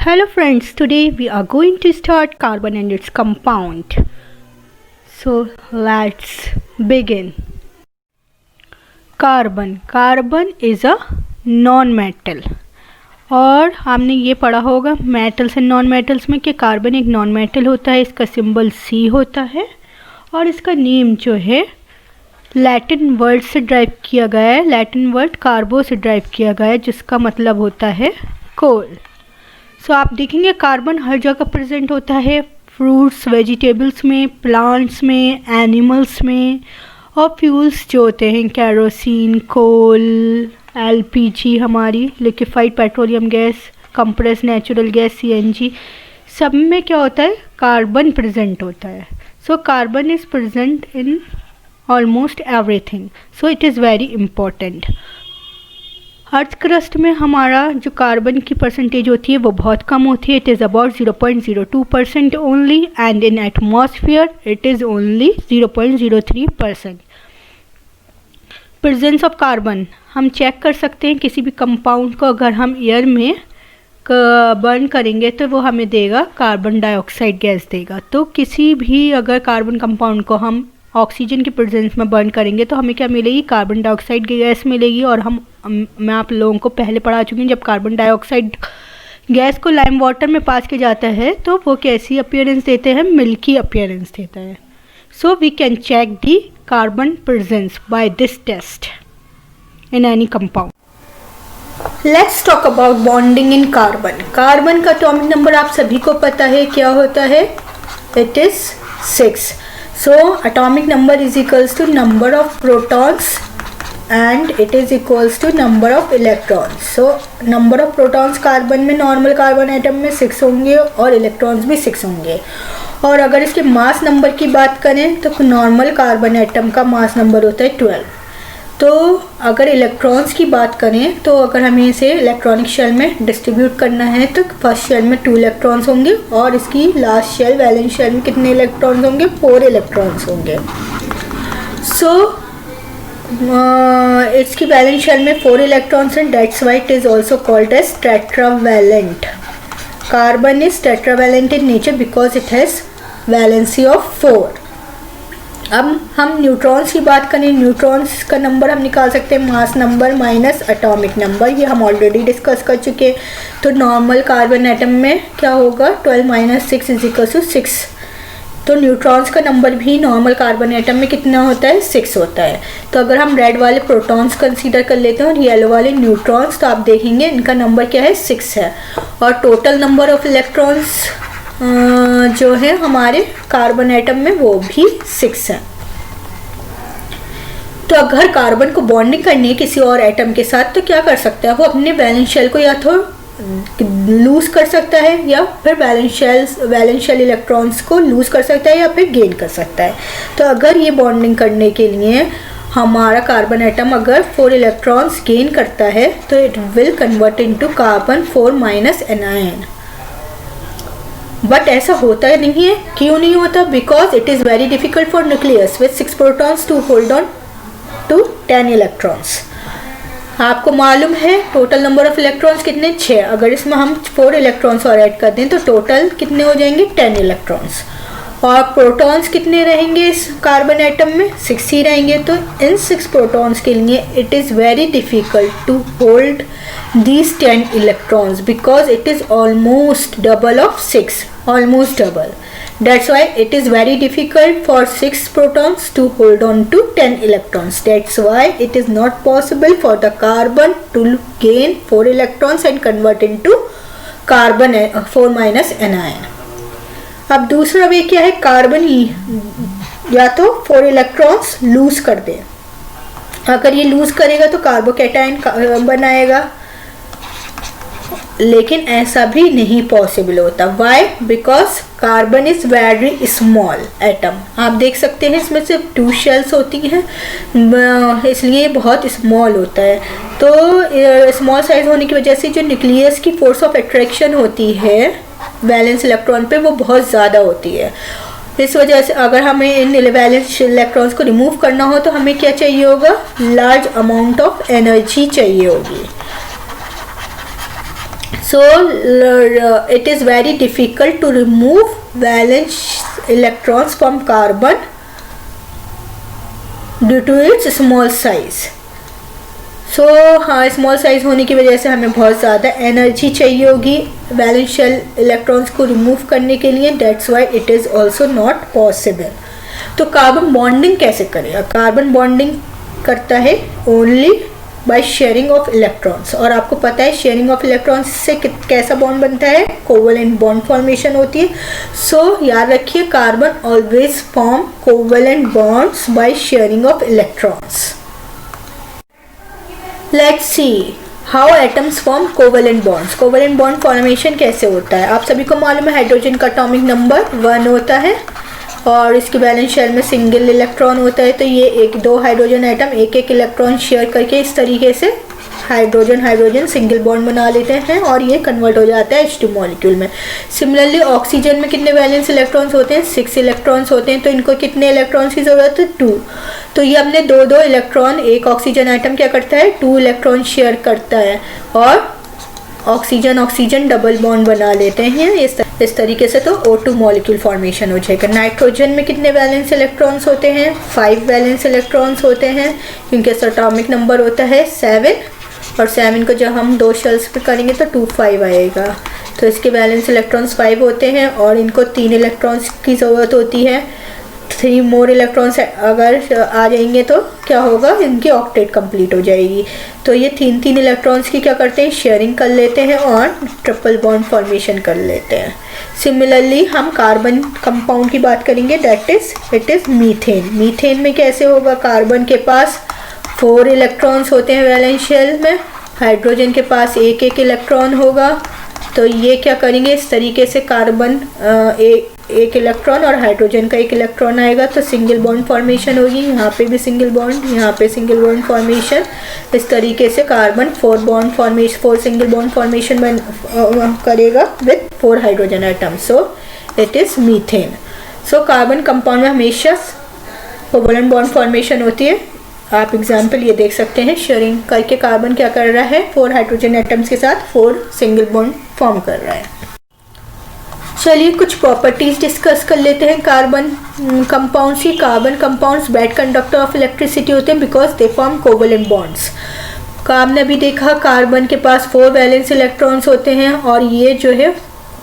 Hello friends, today we are going to start carbon and its compound. So let's begin. Carbon is a non-metal. और हमने ये पढ़ा होगा metals and non metals में कि carbon एक नॉन मेटल होता है, इसका सिंबल C होता है और इसका नेम जो है लैटिन वर्ड से ड्राइव किया गया है, लैटिन वर्ड कार्बो से ड्राइव किया गया है जिसका मतलब होता है कोल। सो आप देखेंगे कार्बन हर जगह प्रेजेंट होता है, फ्रूट्स वेजिटेबल्स में, प्लांट्स में, एनिमल्स में, और फ्यूल्स जो होते हैं कैरोसिन, कोल, एलपीजी हमारी liquefied petroleum gas, compress natural gas CNG, सब में क्या होता है कार्बन प्रेजेंट होता है। So carbon is present in almost everything, so it is very important. Earth crust में हमारा जो कार्बन की परसेंटेज होती है वो बहुत कम होती है, it is about 0.02% only, and in atmosphere it is only 0.03%। Presence of carbon हम चेक कर सकते हैं, किसी भी कंपाउंड को अगर हम एयर में बर्न करेंगे तो वो हमें देगा कार्बन डाइऑक्साइड गैस देगा। तो किसी भी अगर कार्बन कंपाउंड को हम ऑक्सीजन की प्रेजेंस में बर्न करेंगे तो हमें क्या मिलेगी, कार्बन डाइऑक्साइड गैस मिलेगी। और मैं आप लोगों को पहले पढ़ा चुकी हूँ, जब कार्बन डाइऑक्साइड गैस को लाइम वाटर में पास किया जाता है तो वो कैसी अपीयरेंस देते हैं, मिल्की अपीयरेंस देता है। So we can check the carbon presence by this test in any compound. Let's talk about bonding in carbon. Carbon का एटॉमिक नंबर आप सभी को पता है क्या होता है, it is 6। So atomic number is equals to number of protons and it is equals to number of electrons. So number of protons carbon में, नॉर्मल कार्बन एटम में 6 होंगे और इलेक्ट्रॉन्स भी 6 होंगे। और अगर इसके मास नंबर की बात करें तो नॉर्मल कार्बन एटम का मास नंबर होता है 12। तो अगर इलेक्ट्रॉन्स की बात करें तो अगर हमें इसे इलेक्ट्रॉनिक शेल में डिस्ट्रीब्यूट करना है तो फर्स्ट शेल में 2 इलेक्ट्रॉन्स होंगे और इसकी लास्ट शेल वैलेंस शेल में कितने इलेक्ट्रॉन्स होंगे, 4 इलेक्ट्रॉन्स होंगे। सो इसकी वैलेंस शेल में 4 इलेक्ट्रॉन्स हैं, that's why it is also called as tetravalent. Carbon is tetravalent in nature because it has valency of 4। अब हम न्यूट्रॉन्स की बात करें, न्यूट्रॉन्स का नंबर हम निकाल सकते हैं mass number minus atomic number, ये हम ऑलरेडी डिस्कस कर चुके हैं। तो नॉर्मल कार्बन एटम में क्या होगा, 12 माइनस 6 इज इक्वल टू 6। तो न्यूट्रॉन्स का नंबर भी नॉर्मल कार्बन एटम में कितना होता है, 6 होता है। तो अगर हम रेड वाले प्रोटॉन्स कंसीडर कर लेते हैं और येलो वाले न्यूट्रॉन्स, तो आप देखेंगे इनका नंबर क्या है, 6 है। और टोटल नंबर ऑफ इलेक्ट्रॉन्स जो है हमारे कार्बन एटम में वो भी 6 है। तो अगर कार्बन को बॉन्डिंग करनी है किसी और एटम के साथ तो क्या कर सकता है, वो अपने वैलेंस शेल को या तो लूज कर सकता है या फिर वैलेंस शेल इलेक्ट्रॉन्स को लूज कर सकता है या फिर गेन कर सकता है। तो अगर ये बॉन्डिंग करने के लिए हमारा कार्बन एटम अगर 4 इलेक्ट्रॉन्स गेन करता है तो it will convert into carbon 4 minus anion. But ऐसा होता नहीं है, क्यों नहीं होता, because it is very difficult for nucleus with 6 protons to hold on to 10 electrons. आपको मालूम है टोटल नंबर ऑफ इलेक्ट्रॉन्स कितने, 6। अगर इसमें हम 4 इलेक्ट्रॉन्स और ऐड कर दें तो टोटल कितने हो जाएंगे, 10 इलेक्ट्रॉन्स। और प्रोटॉन्स कितने रहेंगे इस कार्बन एटम में, 6 ही रहेंगे। तो इन 6 प्रोटॉन्स के लिए it is very difficult to hold these 10 electrons because it is almost double of 6, almost double. That's why it is very difficult for 6 protons to hold on to 10 electrons. That's why it is not possible for the carbon to gain 4 electrons and convert into carbon 4 minus anion. अब दूसरा वे क्या है, carbon या तो 4 electrons loose कर दे। अगर ये loose करेगा तो कार्बोकैटायन बनाएगा, लेकिन ऐसा भी नहीं पॉसिबल होता। Why, because carbon is very small atom. आप देख सकते हैं इसमें सिर्फ 2 शेल्स होती हैं, इसलिए बहुत स्मॉल होता है। तो स्मॉल साइज होने की वजह से जो न्यूक्लियस की फोर्स ऑफ अट्रैक्शन होती है वैलेंस इलेक्ट्रॉन पे वो बहुत ज़्यादा होती है। इस वजह से अगर हमें इन वैलेंस इलेक्ट्रॉन्स को रिमूव करना हो तो हमें क्या चाहिए होगा, लार्ज अमाउंट ऑफ एनर्जी चाहिए होगी। So it is very difficult to remove valence electrons from carbon due to its small size. सो हाँ, स्मॉल साइज होने की वजह से हमें बहुत ज़्यादा एनर्जी चाहिए होगी वैलेंस शेल इलेक्ट्रॉन्स को रिमूव करने के लिए. That's why it is also not possible. तो कार्बन बॉन्डिंग कैसे करेगा? कार्बन बॉन्डिंग करता है only by sharing of electrons. और आपको पता है शेयरिंग ऑफ इलेक्ट्रॉन्स से कैसा बॉन्ड बनता है? कोवेलेंट बॉन्ड फॉर्मेशन होती है. सो याद रखिए, carbon always form covalent bonds by sharing of electrons. Let's see how atoms form covalent bonds. Covalent bond formation कैसे होता है? आप सभी को मालूम है हाइड्रोजन का एटॉमिक नंबर 1 होता है और इसके बैलेंस शेल में सिंगल इलेक्ट्रॉन होता है. तो ये दो हाइड्रोजन एटम एक एक इलेक्ट्रॉन शेयर करके इस तरीके से हाइड्रोजन हाइड्रोजन सिंगल बॉन्ड बना लेते हैं और ये कन्वर्ट हो जाता है H2 मॉलिक्यूल में. सिमिलरली ऑक्सीजन में कितने वैलेंस इलेक्ट्रॉन्स होते हैं? 6 इलेक्ट्रॉन्स होते हैं. तो इनको कितने इलेक्ट्रॉन्स की ज़रूरत है? 2. तो ये हमने दो इलेक्ट्रॉन, एक ऑक्सीजन आइटम क्या करता है? 2 इलेक्ट्रॉन शेयर करता है और ऑक्सीजन डबल बॉन्ड बना लेते हैं इस तरीके से. तो O2 मॉलिक्यूल फॉर्मेशन हो जाएगा. नाइट्रोजन में कितने वैलेंस इलेक्ट्रॉन्स होते हैं? 5 वैलेंस इलेक्ट्रॉन्स होते हैं क्योंकि इसका एटॉमिक नंबर होता है 7 और 7 को जब हम 2 शेल्स पे करेंगे तो 2 5 आएगा. तो इसके वैलेंस इलेक्ट्रॉन्स 5 होते हैं और इनको 3 इलेक्ट्रॉन्स की ज़रूरत होती है. 3 मोर इलेक्ट्रॉन्स अगर आ जाएंगे तो क्या होगा? इनकी ऑक्टेट कंप्लीट हो जाएगी. तो ये 3 इलेक्ट्रॉन्स की क्या करते हैं? शेयरिंग कर लेते हैं और ट्रिपल बॉन्ड फॉर्मेशन कर लेते हैं. सिमिलरली हम कार्बन कंपाउंड की बात करेंगे. It is methane. मीथेन में कैसे होगा? कार्बन के पास 4 इलेक्ट्रॉन्स होते हैं वैलेंस शेल में, हाइड्रोजन के पास एक इलेक्ट्रॉन होगा. तो ये क्या करेंगे? इस तरीके से कार्बन एक इलेक्ट्रॉन और हाइड्रोजन का 1 इलेक्ट्रॉन आएगा तो सिंगल बॉन्ड फॉर्मेशन होगी. यहाँ पे भी सिंगल बॉन्ड, यहाँ पे सिंगल बॉन्ड फॉर्मेशन. इस तरीके से कार्बन 4 सिंगल बॉन्ड फॉर्मेशन करेगा with 4 hydrogen atom. So it is methane. So carbon compound में हमेशा कोवेलेंट बॉन्ड फॉर्मेशन होती है. आप एग्जाम्पल ये देख सकते हैं, शेयरिंग करके कार्बन क्या कर रहा है? 4 हाइड्रोजन एटम्स के साथ 4 सिंगल बॉन्ड फॉर्म कर रहा है. चलिए कुछ प्रॉपर्टीज डिस्कस कर लेते हैं कार्बन कंपाउंड्स की. Carbon compounds bad conductor of electricity होते हैं because they form covalent bonds. आपने अभी देखा कार्बन के पास 4 वैलेंस इलेक्ट्रॉन्स होते हैं और ये जो है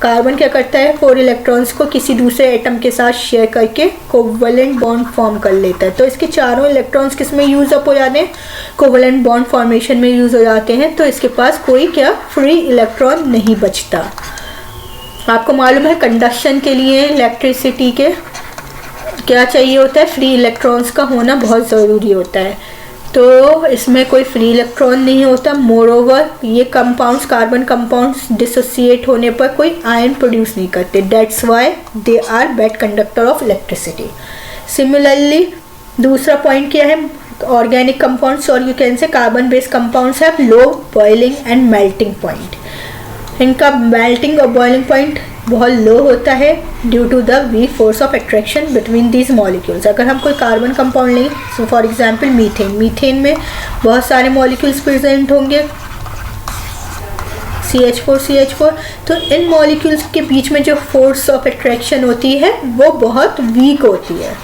कार्बन क्या करता है? 4 इलेक्ट्रॉन्स को किसी दूसरे एटम के साथ शेयर करके कोवेलेंट बॉन्ड फॉर्म कर लेता है. तो इसके चारों इलेक्ट्रॉन्स किस में यूज अप हो जाते हैं? कोवेलेंट बॉन्ड फॉर्मेशन में यूज हो जाते हैं. तो इसके पास कोई क्या फ्री इलेक्ट्रॉन नहीं बचता. आपको मालूम है कंडक्शन के लिए इलेक्ट्रिसिटी के क्या चाहिए होता है? फ्री इलेक्ट्रॉन्स का होना बहुत ज़रूरी होता है. तो इसमें कोई फ्री इलेक्ट्रॉन नहीं होता. मोरओवर ये कंपाउंड्स, कार्बन कंपाउंड्स डिसोसिएट होने पर कोई आयन प्रोड्यूस नहीं करते. That's why they are bad conductor of electricity. Similarly दूसरा पॉइंट क्या है? ऑर्गेनिक कंपाउंड्स और you can say carbon based compounds have low boiling and melting point. इनका मेल्टिंग और बॉइलिंग पॉइंट बहुत लो होता है due to the weak force of attraction between these molecules. अगर हम कोई कार्बन कंपाउंड लें, सो फॉर एग्जांपल मीथेन में बहुत सारे मॉलिक्यूल्स प्रेजेंट होंगे, CH4. तो इन मॉलिक्यूल्स के बीच में जो फोर्स ऑफ अट्रैक्शन होती है वो बहुत वीक होती है.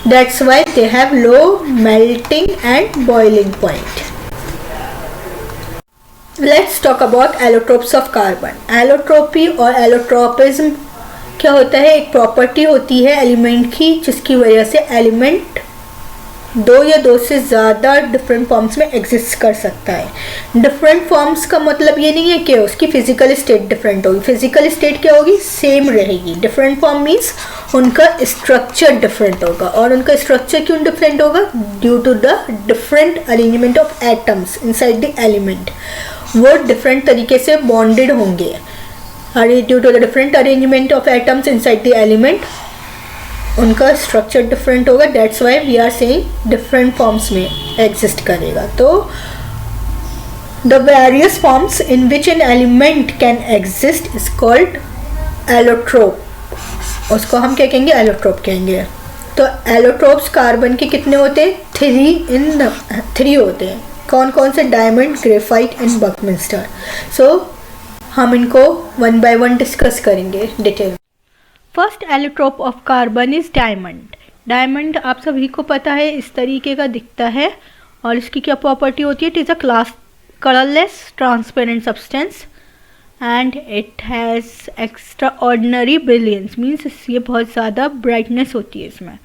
That's why they have low melting and boiling point. Let's talk about allotropes of carbon. Allotropy और एलोट्रोपिज्म क्या होता है? एक प्रॉपर्टी होती है एलिमेंट की जिसकी वजह से एलिमेंट 2 या 2 से ज़्यादा डिफरेंट फॉर्म्स में एग्जिस्ट कर सकता है. डिफरेंट फॉर्म्स का मतलब ये नहीं है कि उसकी फिजिकल स्टेट डिफरेंट होगी. फिजिकल स्टेट क्या होगी? सेम रहेगी. डिफरेंट फॉर्म मीन्स उनका स्ट्रक्चर डिफरेंट होगा. और उनका स्ट्रक्चर क्यों डिफरेंट होगा? Due to the different arrangement of atoms inside the element. वो डिफरेंट तरीके से बॉन्डेड होंगे. Due to the different arrangement of atoms inside the element उनका स्ट्रक्चर डिफरेंट होगा. That's why we are saying different forms में exist करेगा. तो the various forms in which an element can exist is called allotrope. उसको हम क्या कहेंगे? Allotrope कहेंगे. तो एलोट्रोप्स कार्बन के कितने होते हैं? 3 होते हैं. कौन कौन से? Diamond, graphite and Buckminster. So हम इनको वन बाय वन डिस्कस करेंगे detail. First allotrope of carbon is diamond. Diamond आप सभी को पता है इस तरीके का दिखता है और इसकी क्या प्रॉपर्टी होती है, it is a class colourless transparent substance and it has extra ordinary brilliance, means ये बहुत ज़्यादा ब्राइटनेस होती है, इसमें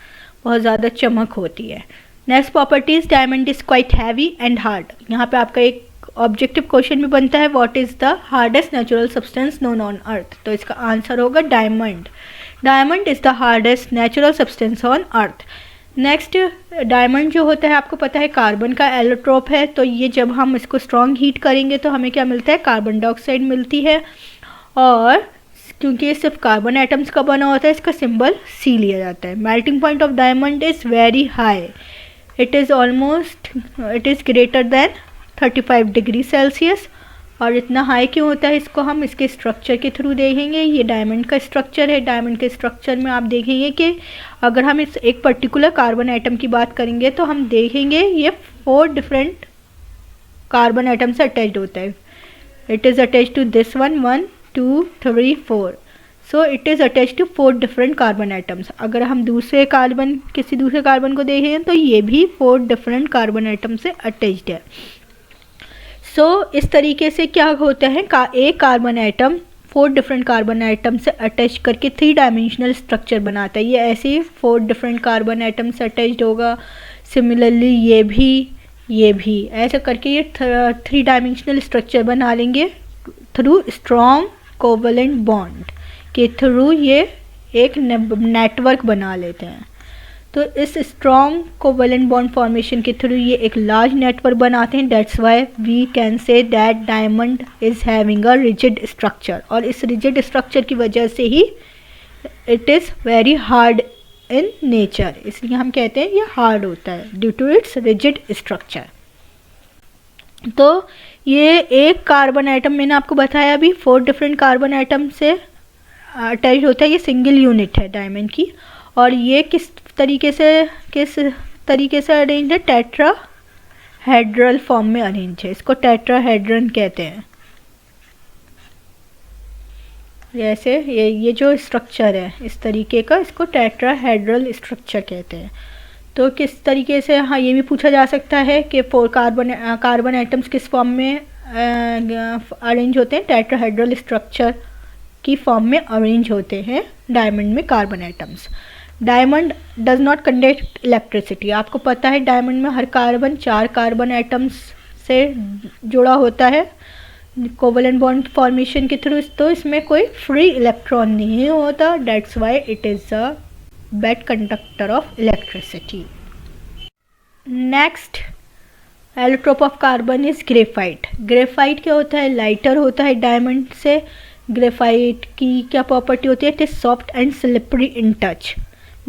बहुत ज़्यादा चमक होती है। Next property is diamond is quite heavy and hard. यहाँ पे आपका एक ऑब्जेक्टिव क्वेश्चन भी बनता है, what is the hardest natural substance known on earth, तो इसका आंसर होगा diamond. Diamond is the hardest natural substance on earth. Next, diamond जो होता है आपको पता है कार्बन का एलोट्रोप है, तो ये जब हम इसको स्ट्रॉन्ग हीट करेंगे तो हमें क्या मिलता है, कार्बन डाइऑक्साइड मिलती है, और क्योंकि ये सिर्फ कार्बन एटम्स का बना होता है इसका सिंबल सी लिया जाता है। Melting point of diamond is very high, it is greater than 35 degree Celsius. और इतना हाई क्यों होता है इसको हम इसके स्ट्रक्चर के थ्रू देखेंगे। ये डायमंड का स्ट्रक्चर है, डायमंड के स्ट्रक्चर में आप देखेंगे कि अगर हम इस एक पर्टिकुलर कार्बन एटम की बात करेंगे तो हम देखेंगे ये 4 डिफरेंट कार्बन एटम से अटैच्ड होता है। It is attached to this one 1 2 3 4, so it is attached to 4 different carbon atoms. अगर हम किसी दूसरे कार्बन को देखें तो ये भी 4 डिफरेंट कार्बन एटम से अटैच्ड है। सो इस तरीके से क्या होता है, एक carbon atom 4 different carbon atom से अटैच करके 3 डायमेंशनल स्ट्रक्चर बनाता है। ये ऐसे ही 4 डिफरेंट कार्बन एटम से अटैच्ड होगा। सिमिलरली ये भी ऐसा करके ये 3 डायमेंशनल स्ट्रक्चर बना लेंगे थ्रू स्ट्रॉन्ग कोवलेंट बॉन्ड के थ्रू, ये एक नेटवर्क बना लेते हैं। तो इस स्ट्रॉन्ग कोवलेंट बॉन्ड फॉर्मेशन के थ्रू ये एक लार्ज नेटवर्क बनाते हैं। That's why we can say that diamond is having a rigid structure, और इस रिजिड स्ट्रक्चर की वजह से ही it is very hard in nature, इसलिए हम कहते हैं ये हार्ड होता है due to its rigid structure. तो ये एक कार्बन एटम मैंने आपको बताया अभी 4 डिफरेंट कार्बन एटम से अटैच होता है, ये सिंगल यूनिट है डायमंड की। और ये किस तरीके से अरेंज है, टेट्राहेड्रल फॉर्म में अरेंज है, इसको टेट्राहेड्रन कहते हैं। जैसे ये जो स्ट्रक्चर है इस तरीके का, इसको टेट्राहेड्रल स्ट्रक्चर कहते हैं। तो किस तरीके से, हाँ ये भी पूछा जा सकता है कि 4 कार्बन एटम्स किस फॉर्म में अरेंज होते हैं, टेट्राहेड्रल स्ट्रक्चर की फॉर्म में अरेंज होते हैं डायमंड में carbon atoms. Diamond does not conduct electricity. आपको पता है डायमंड में हर कार्बन 4 कार्बन एटम्स से जुड़ा होता है कोवलेंट बॉन्ड फॉर्मेशन के थ्रू, तो इसमें कोई फ्री इलेक्ट्रॉन नहीं होता। That's why it is a bad conductor of electricity. Next allotrope of carbon is graphite. Graphite क्या होता है, लाइटर होता है डायमंड से। ग्रेफाइट की क्या प्रॉपर्टी होती है, it is soft and slippery in touch.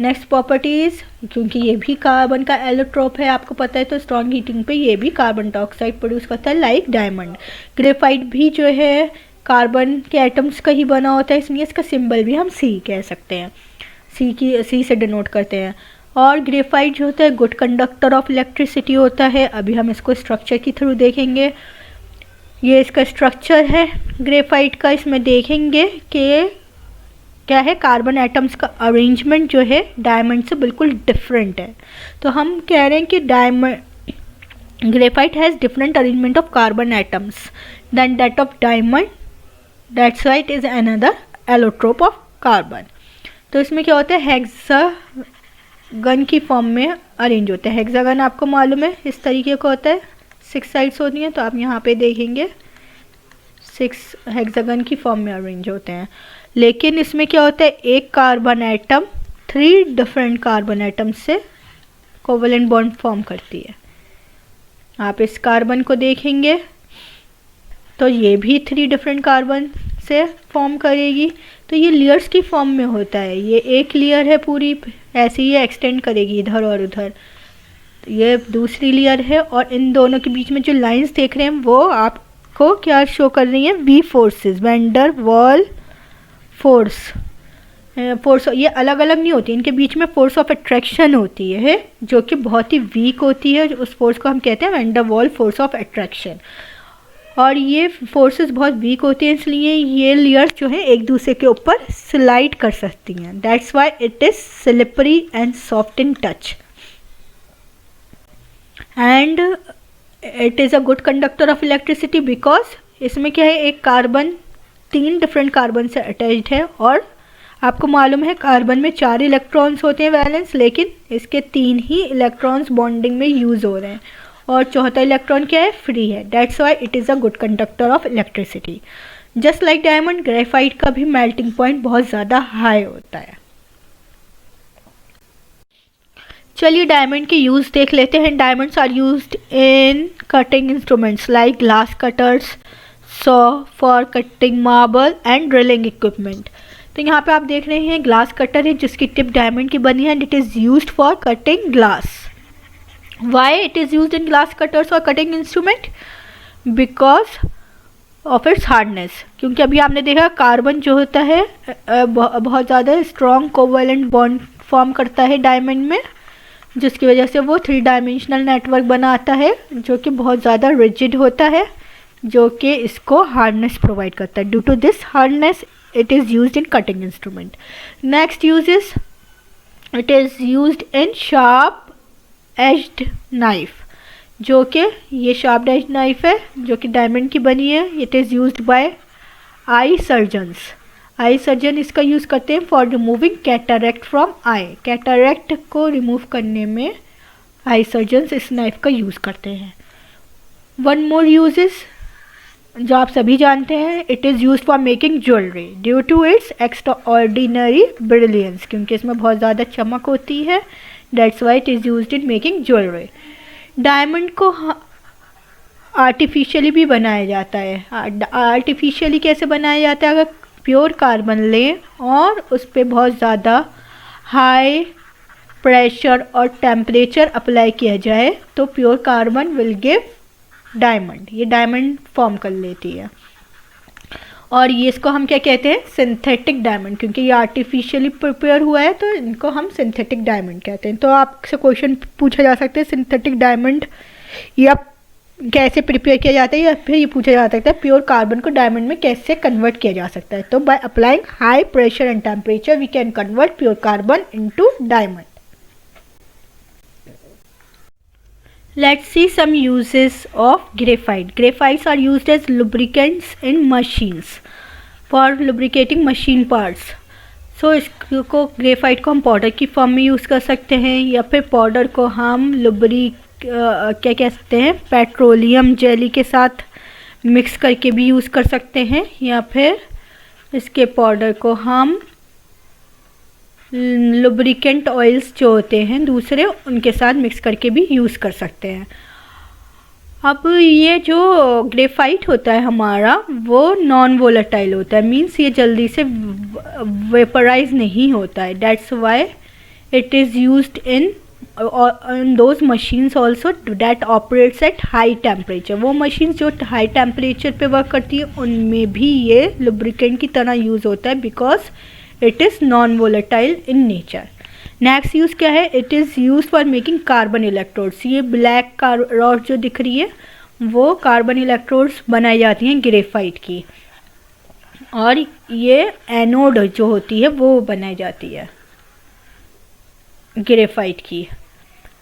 Next properties, क्योंकि ये भी कार्बन का एलोट्रोप है आपको पता है, तो स्ट्रॉन्ग हीटिंग पे ये भी कार्बन डाइऑक्साइड प्रोड्यूस करता है लाइक डायमंड। ग्रेफाइट भी जो है कार्बन के एटम्स का ही बना होता है, इसलिए इसका सिंबल भी हम सी कह सकते हैं, सी से डिनोट करते हैं। और ग्रेफाइट जो होता है गुड कंडक्टर ऑफ इलेक्ट्रिसिटी होता है। अभी हम इसको स्ट्रक्चर के थ्रू देखेंगे। ये इसका स्ट्रक्चर है ग्रेफाइट का, इसमें देखेंगे कि क्या है, कार्बन एटम्स का अरेंजमेंट जो है डायमंड से बिल्कुल डिफरेंट है। तो हम कह रहे हैं कि graphite has different arrangement of carbon atoms than that of diamond, that's why it is another allotrope of carbon. तो इसमें क्या होता है, हेक्सागन की फॉर्म में अरेंज होता है। हेक्सागन आपको मालूम है इस तरीके का होता है, 6 साइड्स होती हैं, तो आप यहाँ पे देखेंगे 6 हेक्सागन की फॉर्म में अरेंज होते हैं। लेकिन इसमें क्या होता है, एक carbon atom 3 different carbon atom से कोवलेंट बॉन्ड फॉर्म करती है। आप इस कार्बन को देखेंगे तो ये भी 3 डिफरेंट कार्बन से फॉर्म करेगी। तो ये लेयर्स की फॉर्म में होता है, ये एक लेयर है पूरी, ऐसे ही एक्सटेंड करेगी इधर और उधर। ये दूसरी लेयर है, और इन दोनों के बीच में जो लाइंस देख रहे हैं वो आपको क्या शो कर रही हैं, weak forces, van der Waals force. ये अलग अलग नहीं होती, इनके बीच में फोर्स ऑफ अट्रैक्शन होती है जो कि बहुत ही वीक होती है। उस फोर्स को हम कहते हैं वैन डर वाल फोर्स ऑफ अट्रैक्शन। और ये फोर्सेस बहुत वीक होती हैं, इसलिए ये लेयर्स जो हैं एक दूसरे के ऊपर स्लाइड कर सकती हैं। That's why it is slippery and soft in touch and it is a good conductor of electricity because इसमें क्या है, एक कार्बन 3 डिफरेंट कार्बन से अटैच्ड है और आपको मालूम है कार्बन में 4 इलेक्ट्रॉन्स होते हैं वैलेंस, लेकिन इसके 3 ही इलेक्ट्रॉन्स बॉन्डिंग में यूज़ हो रहे हैं और चौथा इलेक्ट्रॉन क्या है, फ्री है। That's why it is a good conductor of electricity. Just like diamond, graphite का भी मेल्टिंग पॉइंट बहुत ज़्यादा हाई होता है। चलिए डायमंड के यूज़ देख लेते हैं। Diamonds are used in cutting instruments like glass cutters, saw for cutting marble and drilling equipment. तो यहाँ पे आप देख रहे हैं ग्लास कटर है जिसकी टिप डायमंड की बनी है and it is used for cutting glass. Why it is used in glass cutters और cutting instrument? Because of its hardness. क्योंकि अभी आपने देखा कार्बन जो होता है बहुत ज़्यादा स्ट्रॉन्ग कोवैलेंट बॉन्ड फॉर्म करता है डायमंड में, जिसकी वजह से वो 3 डायमेंशनल नेटवर्क बनाता है जो कि बहुत ज़्यादा रिजिड होता है, जो कि इसको हार्डनेस प्रोवाइड करता है। Due to this hardness it is used in cutting instrument. Next use is it is used in sharp edged knife, जो कि ये sharp edged knife है जो कि डायमंड की बनी है। it is used by eye surgeons. Eye surgeon इसका यूज़ करते हैं for removing cataract from I. Cataract को रिमूव करने में आई सर्जन्स इस नाइफ का यूज़ करते हैं। वन मोर यूजेस जो आप सभी जानते हैं, it is use for making jewellery due to its extraordinary brilliance, क्योंकि इसमें बहुत ज़्यादा चमक होती है। That's why it is use in making jewellery. Diamond को आर्टिफिशियली भी बनाया जाता है। आर्टिफिशियली कैसे बनाया जाता है? अगर प्योर कार्बन लें और उस पर बहुत ज़्यादा हाई प्रेशर और टेम्परेचर अप्लाई किया जाए तो pure carbon will give diamond. ये डायमंड फॉर्म कर लेती है और ये इसको हम क्या कहते हैं? Synthetic diamond. क्योंकि ये आर्टिफिशियली प्रिपेयर हुआ है तो इनको हम सिंथेटिक डायमंड कहते हैं। तो आपसे क्वेश्चन पूछा जा सकता है सिंथेटिक डायमंड या कैसे प्रिपेयर किया जाता है, या फिर ये पूछा जा सकता है प्योर कार्बन को डायमंड में कैसे कन्वर्ट किया जा सकता है। तो by applying high pressure and temperature we can convert pure carbon into diamond. Let's see some uses of graphite. Graphites are used as lubricants in machines for lubricating machine parts. So इसको graphite को हम powder की form में use कर सकते हैं या फिर पाउडर को हम क्या कह सकते हैं, पेट्रोलियम जेली के साथ मिक्स करके भी यूज़ कर सकते हैं, या फिर इसके पाउडर को हम लुब्रिकेंट ऑयल्स जो होते हैं दूसरे उनके साथ मिक्स करके भी यूज़ कर सकते हैं। अब ये जो ग्रेफाइट होता है हमारा वो नॉन वोलेटाइल होता है, मींस ये जल्दी से वेपराइज नहीं होता है। That's why it is used in those machines also that operates at high temperature. वो मशीन्स जो हाई टेम्परेचर पे वर्क करती है उनमें भी ये लुब्रिकेंट की तरह यूज़ होता है because it is non volatile in nature. Next use क्या है? It is use for making carbon electrodes. ये ब्लैक रॉड जो दिख रही है वो कार्बन इलेक्ट्रोड्स बनाई जाती हैं ग्रेफाइट की, और ये एनोड जो होती है वो बनाई जाती है ग्रेफाइट की।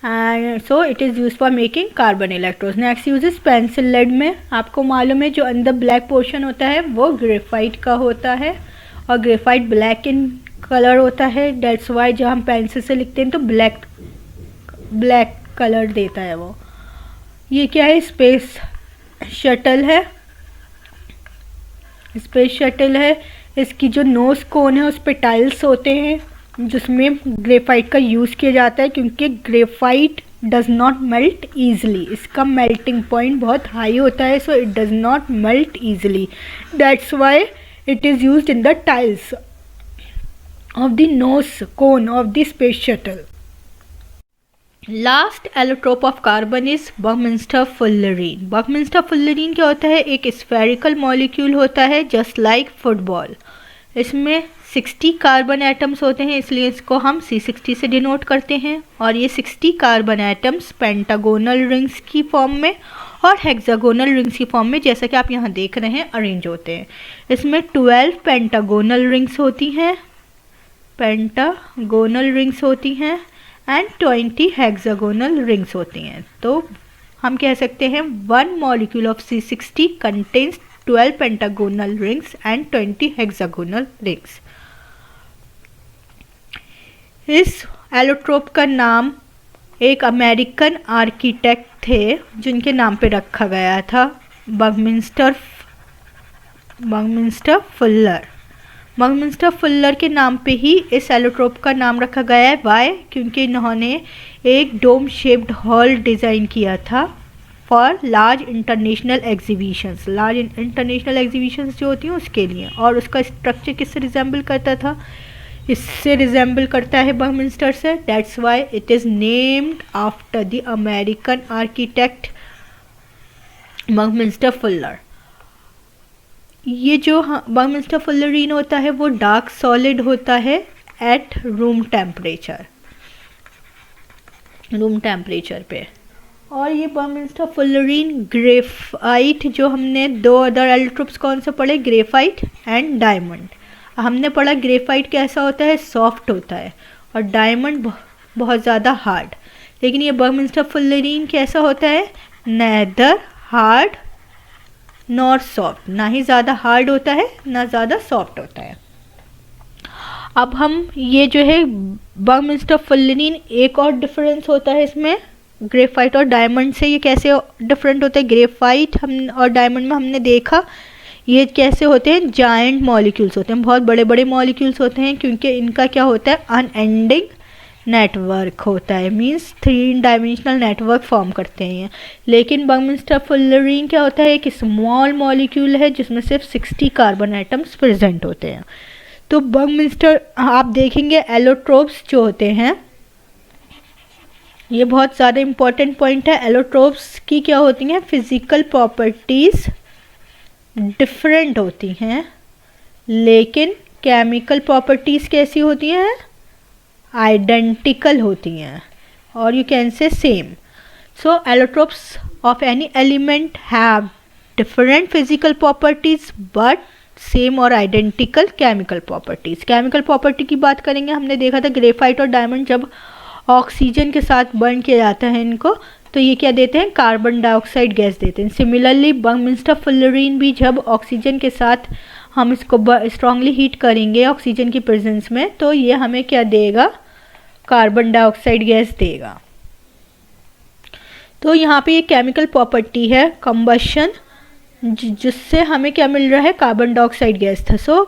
And so it is use for making carbon electrodes. Next use is pencil lead में। आपको मालूम है जो अंदर ब्लैक पोर्शन होता है वो ग्रेफाइट का होता है और ग्रेफाइट ब्लैक इन कलर होता है। डेट्स वाई जब हम पेंसिल से लिखते हैं तो ब्लैक कलर देता है वो। ये क्या है? स्पेस शटल है। स्पेस शटल है। इसकी जो नोज कोन है उस पर टाइल्स होते हैं जिसमें ग्रेफाइट का यूज़ किया जाता है, क्योंकि graphite does not melt easily. इसका मेल्टिंग पॉइंट बहुत हाई होता है, so it does not melt easily. That's why it is used in the tiles of the nose cone of the space shuttle. Last allotrope of carbon is Buckminster fullerene. Buckminster fullerene क्या होता है? एक spherical molecule होता है just like football. इसमें 60 carbon atoms होते हैं, इसलिए इसको हम C60 से डिनोट करते हैं। और ये 60 कार्बन एटम्स पेंटागोनल रिंग्स की फॉर्म में और हेक्सागोनल रिंग्स की फॉर्म में, जैसा कि आप यहाँ देख रहे हैं, अरेंज होते हैं। इसमें 12 पेंटागोनल रिंग्स होती हैं, पेंटागोनल रिंग्स होती हैं एंड 20 हेक्सागोनल रिंग्स होती हैं। तो हम कह सकते हैं 1 molecule of C60 contains 12 pentagonal rings and 20 hexagonal rings. इस एलोट्रोप का नाम एक अमेरिकन आर्किटेक्ट थे जिनके नाम पे रखा गया था, बकमिंस्टर फुल्लर। बकमिंस्टर फुल्लर के नाम पे ही इस एलोट्रोप का नाम रखा गया है। वाई? क्योंकि इन्होंने एक डोम शेप्ड हॉल डिज़ाइन किया था for large international exhibitions. Large international exhibitions जो होती हैं उसके लिए। और उसका स्ट्रक्चर किससे रिजेंबल करता था? इससे रिजेंबल करता है बकमिंस्टर से। That's why it is named after the American architect Buckminster Fuller. ये जो बकमिंस्टर फुल्लरीन होता है वो डार्क सॉलिड होता है एट रूम टेम्परेचर पे। और ये बकमिंस्टर फुल्लरीन ग्रेफाइट, जो हमने दो अदर एलोट्रोप्स कौन से पढ़े, ग्रेफाइट एंड डायमंड। हमने पढ़ा ग्रेफाइट कैसा होता है, सॉफ्ट होता है, और डायमंड बहुत ज़्यादा हार्ड। लेकिन ये बकमिंस्टर फुल्लरीन कैसा होता है, नेदर हार्ड नॉर सॉफ्ट, ना ही ज़्यादा हार्ड होता है ना ज़्यादा सॉफ्ट होता है। अब हम ये जो है बकमिंस्टर फुल्लरीन, एक और डिफरेंस होता है इसमें ग्रेफाइट और डायमंड से। ये कैसे डिफरेंट होता है? ग्रेफाइट हम और डायमंड में हमने देखा ये कैसे होते हैं, जायंट मॉलिक्यूल्स होते हैं, बहुत बड़े बड़े मॉलिक्यूल्स होते हैं, क्योंकि इनका क्या होता है, अनएंडिंग नेटवर्क होता है, मींस 3 डायमेंशनल नेटवर्क फॉर्म करते हैं। लेकिन बकमिंस्टर फुल्लरीन क्या होता है, एक स्मॉल मॉलिक्यूल है जिसमें सिर्फ 60 कार्बन एटम्स प्रेजेंट होते हैं। तो बकमिंस्टर, आप देखेंगे एलोट्रोप्स जो होते हैं, ये बहुत ज़्यादा इम्पॉर्टेंट पॉइंट है। एलोट्रोप्स की क्या होती हैं, फिजिकल प्रॉपर्टीज़ डिफरेंट होती हैं, लेकिन केमिकल प्रॉपर्टीज़ कैसी होती हैं, आइडेंटिकल होती हैं, और you can say same. So allotropes of any element have different physical properties but same और identical chemical properties. Chemical property की बात करेंगे, हमने देखा था ग्रेफाइट और डायमंड जब ऑक्सीजन के साथ बर्न किया जाता है इनको, तो ये क्या देते हैं, कार्बन डाइऑक्साइड गैस देते हैं। सिमिलरली बकमिंस्टर फुल्लरीन भी जब ऑक्सीजन के साथ हम इसको स्ट्रांगली हीट करेंगे ऑक्सीजन की प्रेजेंस में, तो ये हमें क्या देगा, कार्बन डाइऑक्साइड गैस देगा। तो यहाँ पे ये केमिकल प्रॉपर्टी है कंबशन, जिससे हमें क्या मिल रहा है, कार्बन डाइऑक्साइड गैस था। So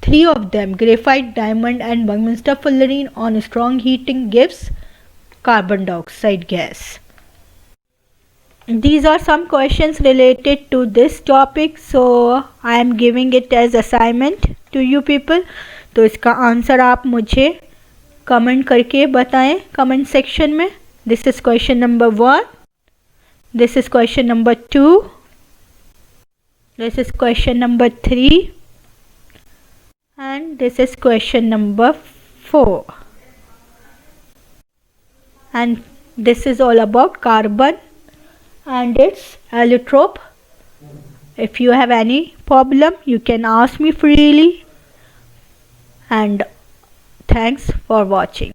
3 of them, graphite, diamond and Buckminster fullerene, on strong heating gives carbon dioxide gas. These are some questions related to this topic, so I am giving it as assignment to you people. तो इसका answer आप मुझे comment करके बताएं comment section में। This is question number 1, this is question number 2, this is question number 3 and this is question number 4, and this is all about carbon and its allotrope. If you have any problem, you can ask me freely, and thanks for watching.